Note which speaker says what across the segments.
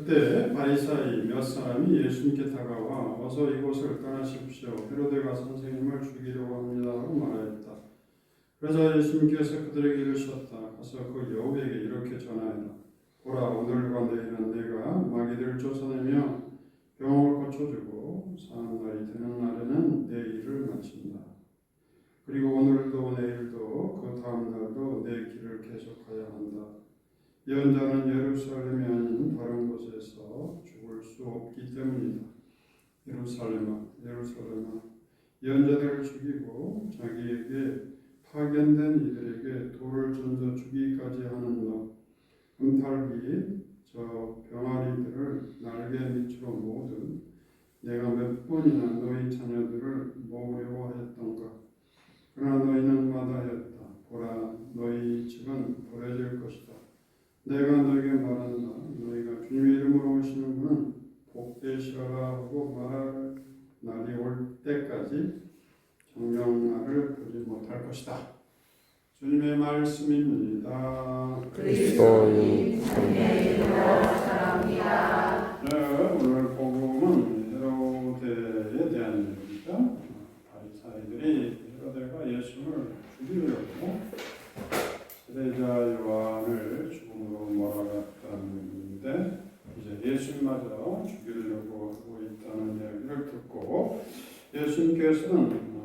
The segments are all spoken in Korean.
Speaker 1: 그때 바리사이 몇 사람이 예수님께 다가와 어서 이곳을 떠나십시오. 헤로데가 선생님을 죽이려고 합니다라고 말하였다. 그러자 예수님께서 그들에게 이르셨다. 가서 그 여우에게 이렇게 전하여라. 보라, 오늘과 내일은 내가 마귀들을 쫓아내며 병을 고쳐주고 사는 날이 되는 날에는 내 일을 마친다. 그리고 오늘도 내일도 그 다음 날도 내 길을 계속하여야 한다. 예언자는 예루살렘이 아닌 다른 곳에서 죽을 수 없기 때문이다. 예루살렘아, 예루살렘아, 예언자들을 죽이고 자기에게 파견된 이들에게 돌을 던져 죽이기까지 하는 너, 은탈기 저 병아리들을 날개 밑으로 모으듯 내가 몇 번이나 너희 자녀들을 모으려고 하였던가. 그러나 너희는 마다하였다. 보라, 너희 집은 버려질 것이다. 내가 너에게 말한다. 너희가 주님의 이름으로 오시는 분은 복되시라 하고 말할 날이 올 때까지 정령날을 보지 못할 것이다. 주님의 말씀입니다.
Speaker 2: 그리스도님 주님의 이름으로 사랑합니다.
Speaker 1: 네, 오늘 복음은 헤로데에 대한 얘기죠. 바리사이들이 헤로데가 예수를 죽이려고 세례자 요한을 죽음으로 몰아갔다는데 이제 예수님마저 죽이려고 하고 있다는 이야기를 듣고 예수님께서는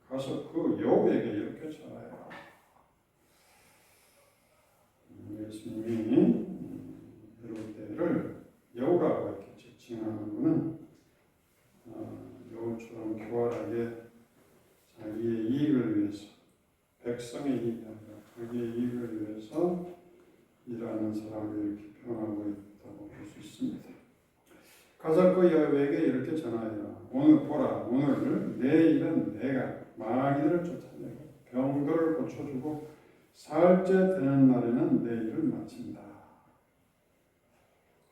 Speaker 1: 가서 그 여우에게 이렇게 전해요. 예수님이 헤로데를 여우라고 이렇게 지칭하는 것은 여우처럼 교활하게 자기의 이익을 위해서, 백성의 이익이 아니라 자기의 이익을 위해서 일하는 사람을 이렇게 표현하고 있다고 볼 수 있습니다. 가서 그 여우에게 이렇게 전하여라. 오늘 보라, 오늘 내일은 내가 마귀들을 쫓아내고 병들을 고쳐주고 사흘째 되는 날에는 내 일을 마친다.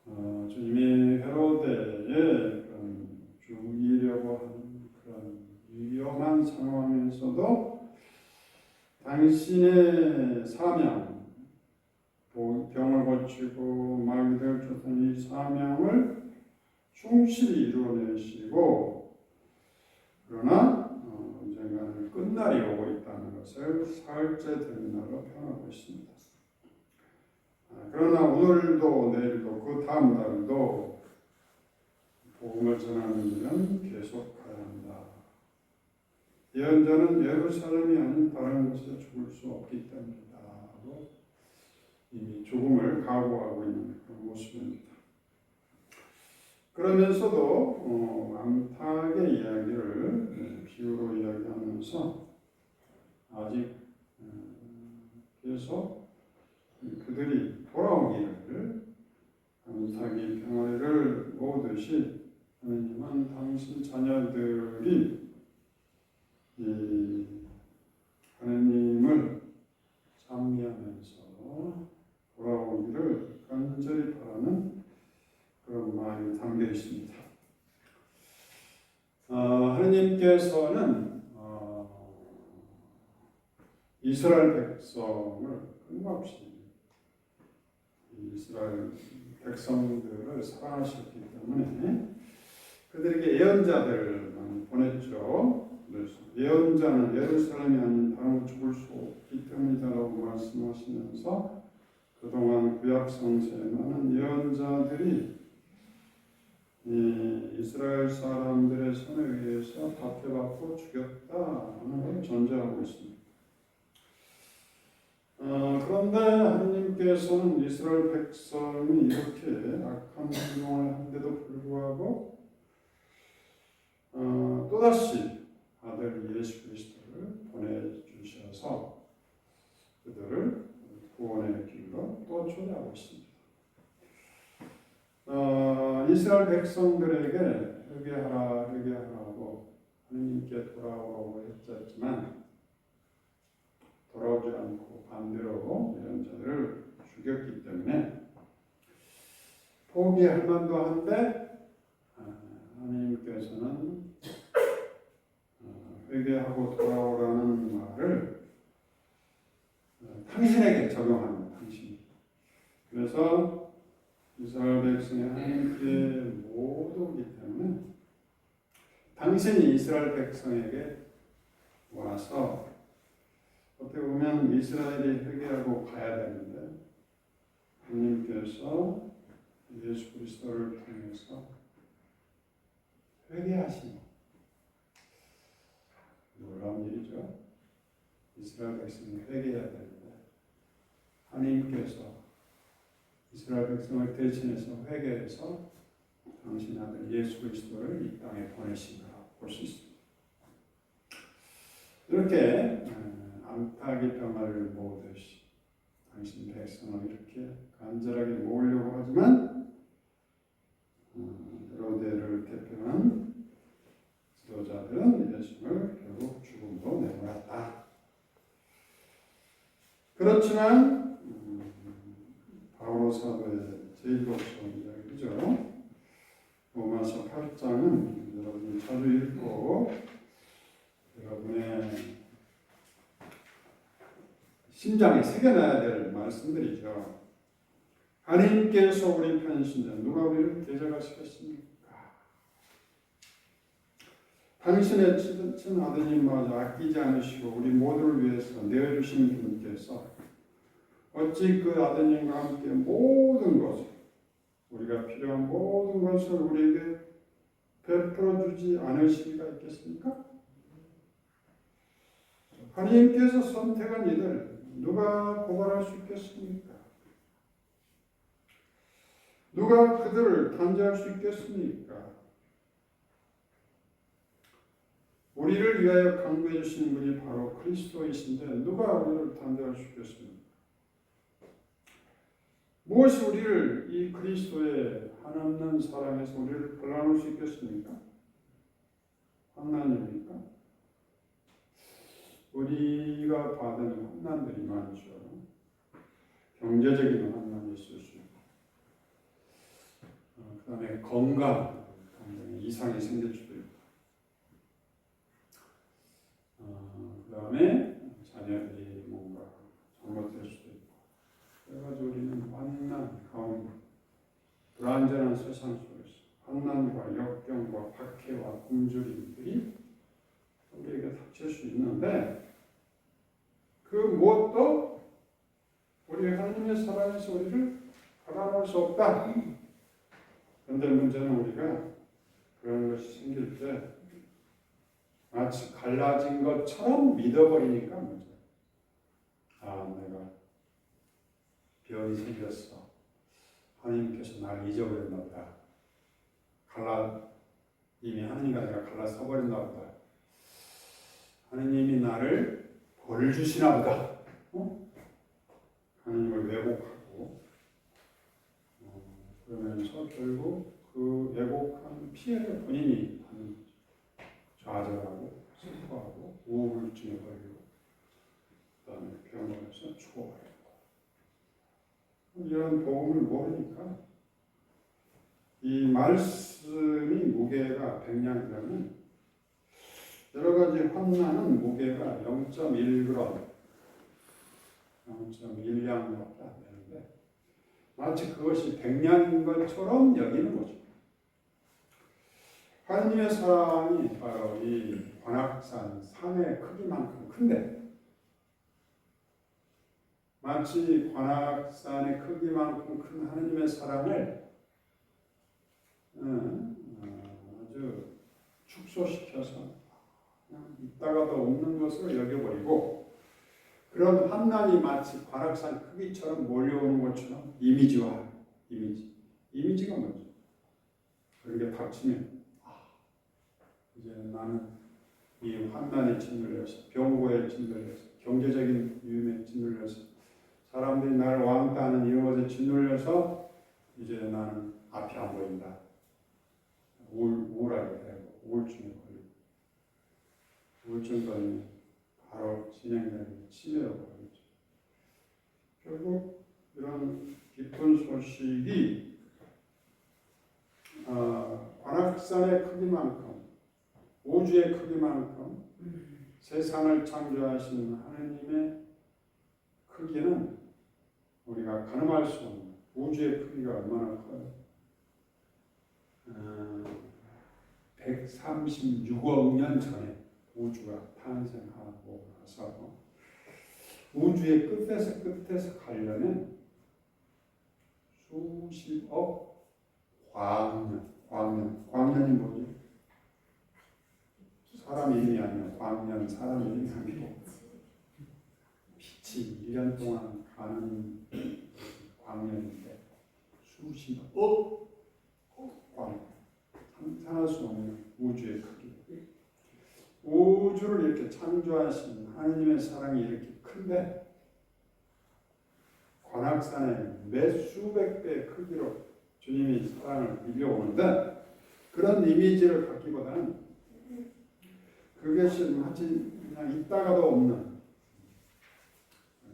Speaker 1: 주님이 헤로데의 그런 죽이려고 하는 그런 위험한 상황에서도 당신의 사명, 병을 고치고 마귀들을 쫓는 이 사명을 충실히 이루어내시고 그러나 언젠가는 끝날이 오고 있다는 것을 사흘째 되는 날로 표현하고 있습니다. 그러나 오늘도 내일도 그 다음 날도 복음을 전하는 일은 계속해야 한다. 예언자는 예루살렘이 아닌 다른 곳에 죽을 수 없기 때문이다 하고 이미 죽음을 각오하고 있는 그런 모습입니다. 그러면서도 암탉의 이야기를 비유로 이야기하면서 아직 계속 그들이 돌아오기를 암탉이 병아리를 모으듯이 하나님은 당신 자녀들이 이 하나님을 찬미하면서 돌아오기를 간절히 바라는 그런 마음이 담겨 있습니다. 하나님께서는 이스라엘 백성을 끊임없이 이스라엘 백성들을 사랑하셨기 때문에 그들에게 예언자들만 보냈죠. 그래서 예언자는 예루살렘이 아닌 다른 곳 죽을 수 없기 때문이다라고 말씀하시면서 그동안 구약 성서에 많은 예언자들이 이스라엘 사람들의 손에 의해서 박해받고 죽였다는 걸 전제하고 있습니다. 그런데 하나님께서는 이스라엘 백성이 이렇게 악한 행동을 한데도 불구하고 또다시 아들 예수 그리스도를 보내주셔서 그들을 구원의 길로 또 초대하고 있습니다. 이스라엘 백성들에게 회개하라 회개하라고 하나님께 돌아오라고 했었지만 돌아오지 않고 반대로 예언자들을 죽였기 때문에 포기할 만도 한데 하나님께서는 회개하고 돌아오라는 말을 당신에게 적용합니다. 당신. 그래서 이스라엘 백성이 하나님께 모두이기 때문에 당신이 이스라엘 백성에게 와서 어떻게 보면 이스라엘이 회개하고 가야 되는데 하나님께서 예수 그리스도를 통해서 회개하시는 놀라운 일이죠. 이스라엘 백성이 회개해야 되는데 하나님께서 이스라엘 백성을 대신해서 회개해서 당신 아들 예수 그리스도를 이 땅에 보내신 거라고 볼 수 있습니다. 이렇게 암탉이 병아리를 모으듯이 당신 백성을 이렇게 간절하게 모으려고 하지만 헤로데를 대표한 지도자들은 예수를 결국 죽음으로 내몰았다. 그렇지만 바오로 사도의 제1곡성 이야기죠. 로마서 8장은 여러분이 자주 읽고 여러분의 심장에 새겨놔야 될 말씀들이죠. 하나님께서 우리 편이신데 누가 우리를 대적하시겠습니까? 당신의 친 아드님마저 아끼지 않으시고 우리 모두를 위해서 내어주신 분께서 어찌 그 아드님과 함께 모든 것을 우리가 필요한 모든 것을 우리에게 베풀어 주지 않으시기가 있겠습니까? 하나님께서 선택한 이들 누가 고발할 수 있겠습니까? 누가 그들을 단죄할 수 있겠습니까? 우리를 위하여 강구해 주신 분이 바로 그리스도이신데 누가 우리를 단죄할 수 있겠습니까? 무엇이 우리를 이 그리스도의 한없는 사랑에서 우리를 걸러놓을 수 있겠습니까? 환난입니까? 우리가 받은 환난들이 많죠. 경제적인 환난이 있을 수 있고, 그 다음에 건강 이상이 생길 수도 있고, 그 다음에 자녀들이 뭔가 잘못될 수도 있고, 그래가지고 우리는 환난 가운데 불안전한 세상 속에서 환난과 역경과 박해와 굶주림들이 우리에게 닥칠 수 있는데 그 무엇도 우리 하나님의 사랑에서 우리를 갈아놓을 수 없다. 그런데 문제는 우리가 그런 것이 생길 때 마치 갈라진 것처럼 믿어버리니까 문제야. 내가 병이 생겼어. 하나님께서 나를 잊어버렸나 보다. 이미 하나님과 내가 갈라서버렸나 보다. 하나님이 나를 벌 주시나 보다. 하나님을 왜곡하고 그러면서 결국 그 왜곡한 피해를 본인이 받는 거죠. 좌절하고 슬퍼하고 우울증에 걸리고 그 다음에 병원에서 죽어버리고 이런 복음을 모르니까 이 말씀이 무게가 100량이라면 여러 가지 환난은 무게가 0.1g, 0.1량밖에 안 되는데 마치 그것이 100량인 것처럼 여기는 거죠. 하나님의 사랑이 바로 이 관악산 산의 크기만큼 큰데 마치 관악산의 크기만큼 큰 하나님의 사랑을 아주 축소시켜서 그냥 있다가도 없는 것으로 여겨버리고 그런 환난이 마치 관악산 크기처럼 몰려오는 것처럼 이미지가 뭐죠? 그런 게 닥치면 이제 나는 이 환난에 짓눌려서 병고에 짓눌려서 경제적인 위험에 짓눌려서 사람들이 나를 왕따하는 이런 것에 짓눌려서 이제 나는 앞이 안 보인다. 우울하게 되고 우울증에 걸리고 우울증 걸리면 바로 진행되는 치매로 걸리죠. 결국 이런 기쁜 소식이 관악산의 크기만큼 우주의 크기만큼 세상을 창조하신 하나님의 크기는 우리가 가늠할 수 없는 우주의 크기가 얼마나 커요? 136억 년 전에 우주가 탄생하고 나서 우주의 끝에서 가려면 수십억 광년이 뭐지? 사람 이름이 아니라 광년, 사람 이름이 아니고 빛이 1년 동안 가는 광년인데 수십억 광년, 상상할 수 없는 우주의 크기. 우주를 이렇게 창조하신 하느님의 사랑이 이렇게 큰데 관악산에 몇 수백 배의 크기로 주님이 사랑을 밀려오는데 그런 이미지를 갖기보다는 그것이 마치 그냥 있다가도 없는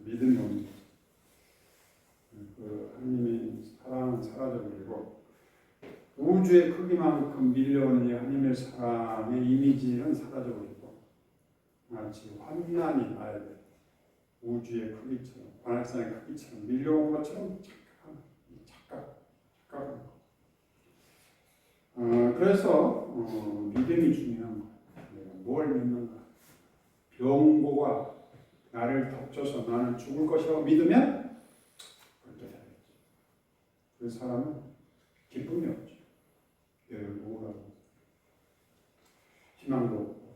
Speaker 1: 믿음이 없는 그 하나님의 사랑은 사라져버리고 우주의 크기만큼 밀려오는 이 하나님의 사랑의 이미지는 사라져버리고 마치 환난이 나야 돼. 우주의 크기처럼 관악산의 크기처럼 밀려온 것처럼 착각하는 거. 그래서 믿음이 중요한 거예요. 내가 뭘 믿는가? 병고가 나를 덮쳐서 나는 죽을 것이라고 믿으면 그렇게 되겠지. 그 사람은 기쁨이 없죠. 늘 우울하고 희망도 없고.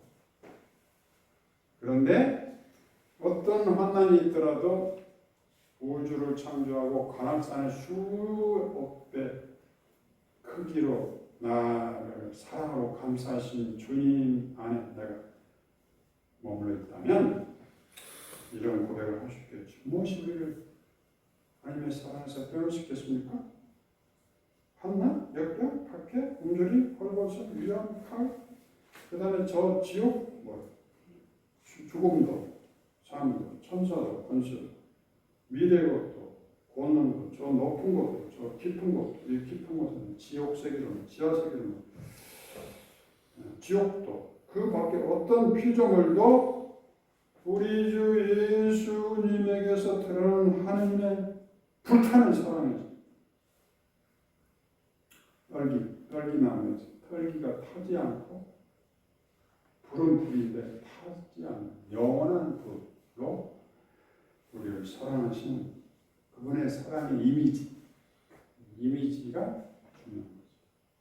Speaker 1: 그런데 어떤 환난이 있더라도 우주를 창조하고 관악산의 수억 배 크기로 나를 사랑으로 감싸신 주님 안에 내가 머물러 있다면 이런 고백을 할 수 있겠죠. 무엇이 우리를 하나님의 사랑에서 빼앗시겠습니까? 환난, 역경, 박해, 굶주림, 헐벗음, 위험, 칼, 그 다음에 저 지옥, 죽음도, 삶도, 천사도, 권세도, 미래의 것도, 권는 것, 저 높은 것도, 저 깊은 것도, 이 깊은 것은 지옥 세계로, 지하 세계로, 지옥도, 그 밖에 어떤 피조물도 우리 주 예수님에게서 드러나는 하나님의 불타는 사랑이죠. 떨기나무에서 털기가 타지 않고 불은 불인데 타지 않는 영원한 불로 우리를 사랑하시는 그분의 사랑의 이미지가 중요한 거죠.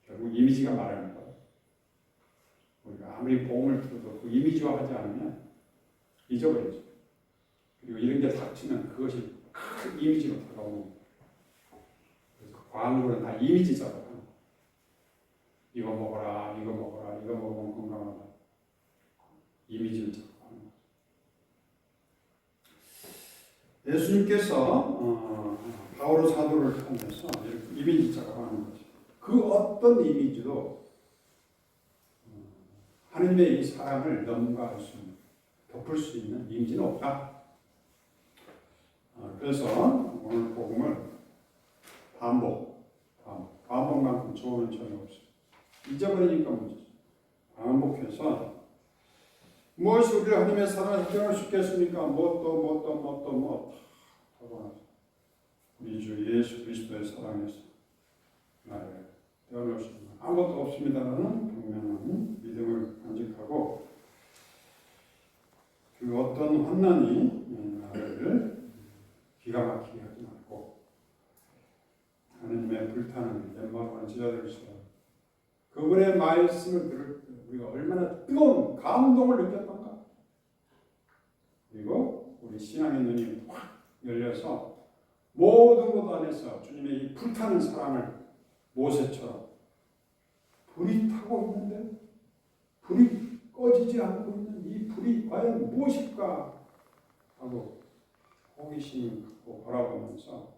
Speaker 1: 결국 이미지가 말하는 거예요. 우리가 아무리 복음을 들어도 그 이미지화하지 않으면 잊어버리죠. 그리고 이런 게 닥치면 그것이 큰 이미지로 다가오는 거예요. 그래서 광고는 다 이미지잖아요. 이거 먹어라, 이거 먹어라, 이거 먹으면 건강하다. 이미지를 작업하는 거죠. 예수님께서 바오로 사도를 통해서 이렇게 이미지 작업하는 거죠. 그 어떤 이미지도 하나님의 이 사랑을 넘어갈 수 있는, 덮을 수 있는 이미지는 없다. 그래서 오늘 복음을 반복만큼 좋은 전혀 없어요. 잊어버리니까 문제죠. 반복해서 무엇이 우리를 하나님의 사랑을 깨어날 수 있겠습니까? 하고 나서 우리 주 예수 그리스도의 사랑에서 나를 깨어날 수 있는 아무것도 없습니다라는 분명한 믿음을 간직하고 그 어떤 환난이 나를 기가 막히게 하지 말고 하나님의 불타는 엠마오는 제자들처럼 그분의 말씀을 들을 때 우리가 얼마나 뜨거운 감동을 느꼈던가. 그리고 우리 신앙의 눈이 확 열려서 모든 것 안에서 주님의 이 불타는 사랑을 모세처럼 불이 타고 있는데 불이 꺼지지 않고 있는 이 불이 과연 무엇일까 하고 호기심을 갖고 바라보면서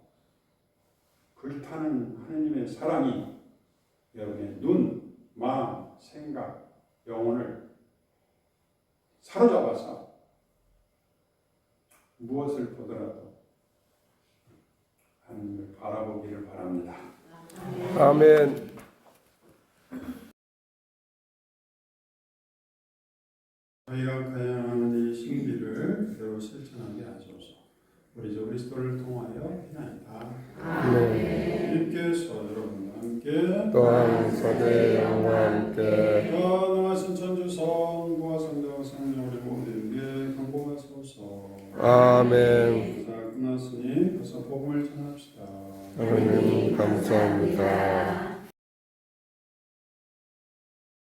Speaker 1: 불타는 하나님의 사랑이 여러분의 눈, 마음, 생각, 영혼을 사로잡아서 무엇을 보더라도 하나님을 바라보기를 바랍니다.
Speaker 2: 아멘.
Speaker 1: 저희가 가야하는 이 신비를 그대로 실천하게 하소서. 우리 주 그리스도를 통하여 피나이다.
Speaker 2: 네.
Speaker 1: 주님께서 여러분과 함께
Speaker 2: 또한 사대 영과 함께
Speaker 1: 전능하신 천주 성부와 성자와 성령 우리 모두에게 경고하소서.
Speaker 2: 아멘.
Speaker 1: 자, 끝났으니 가서 복음을 전합시다.
Speaker 2: 하나님 감사합니다.